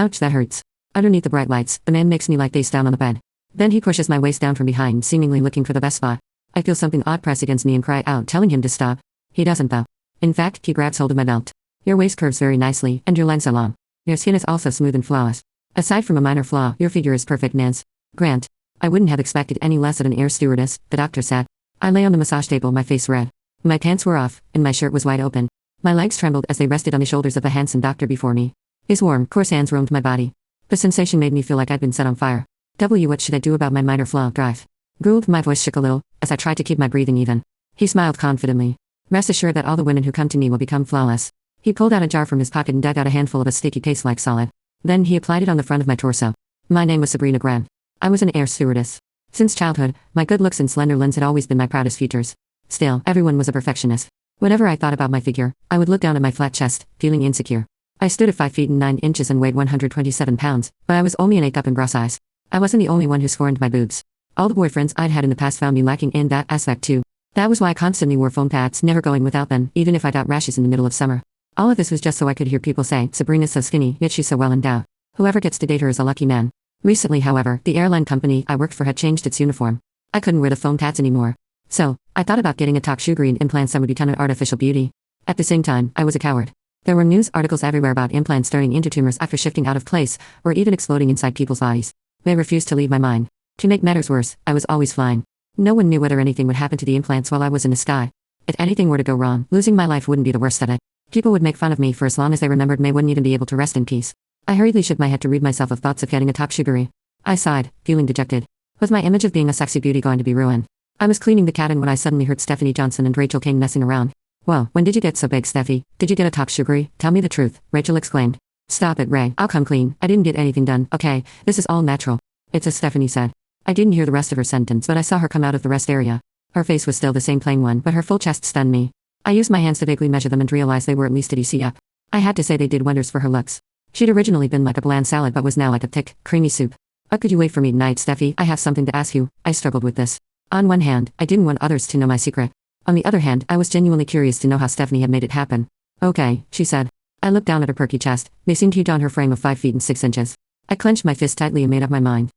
Ouch, that hurts. Underneath the bright lights, the man makes me lie face down on the bed. Then he pushes my waist down from behind, seemingly looking for the best spot. I feel something odd press against me and cry out, telling him to stop. He doesn't though. In fact, he grabs hold of my belt. Your waist curves very nicely, and your legs are long. Your skin is also smooth and flawless. Aside from a minor flaw, your figure is perfect, Nance. Grant. I wouldn't have expected any less of an air stewardess, the doctor said. I lay on the massage table, my face red. My pants were off, and my shirt was wide open. My legs trembled as they rested on the shoulders of the handsome doctor before me. His warm, coarse hands roamed my body. The sensation made me feel like I'd been set on fire. What should I do about my minor flaw? Drive. Gould, my voice shook a little, as I tried to keep my breathing even. He smiled confidently. Rest assured that all the women who come to me will become flawless. He pulled out a jar from his pocket and dug out a handful of a sticky paste-like solid. Then he applied it on the front of my torso. My name was Sabrina Grant. I was an air stewardess. Since childhood, my good looks and slender limbs had always been my proudest features. Still, everyone was a perfectionist. Whenever I thought about my figure, I would look down at my flat chest, feeling insecure. I stood at 5 feet and 9 inches and weighed 127 pounds, but I was only an 8 cup in bra size. I wasn't the only one who scorned my boobs. All the boyfriends I'd had in the past found me lacking in that aspect too. That was why I constantly wore foam pads, never going without them, even if I got rashes in the middle of summer. All of this was just so I could hear people say, Sabrina's so skinny, yet she's so well endowed. Whoever gets to date her is a lucky man. Recently, however, the airline company I worked for had changed its uniform. I couldn't wear the foam pads anymore. So, I thought about getting a talk sugary implants that would become an artificial beauty. At the same time, I was a coward. There were news articles everywhere about implants turning into tumors after shifting out of place, or even exploding inside people's bodies. They refused to leave my mind. To make matters worse, I was always flying. No one knew whether anything would happen to the implants while I was in the sky. If anything were to go wrong, losing my life wouldn't be the worst of it. People would make fun of me for as long as they remembered me, wouldn't even be able to rest in peace. I hurriedly shook my head to rid myself of thoughts of getting a talk sugary. I sighed, feeling dejected. Was my image of being a sexy beauty going to be ruined? I was cleaning the cabin when I suddenly heard Stephanie Johnson and Rachel Kane messing around. Whoa, when did you get so big, Steffi? Did you get a talk sugary? Tell me the truth, Rachel exclaimed. Stop it, Ray, I'll come clean. I didn't get anything done, okay? This is all natural. It's as Stephanie said. I didn't hear the rest of her sentence, but I saw her come out of the rest area. Her face was still the same plain one, but her full chest stunned me. I used my hands to vaguely measure them and realized they were at least a DC up. I had to say they did wonders for her looks. She'd originally been like a bland salad but was now like a thick, creamy soup. Could you wait for me tonight, Steffi? I have something to ask you. I struggled with this. On one hand, I didn't want others to know my secret. On the other hand, I was genuinely curious to know how Stephanie had made it happen. Okay, she said. I looked down at her perky chest. They seemed huge on her frame of 5 feet and 6 inches. I clenched my fist tightly and made up my mind.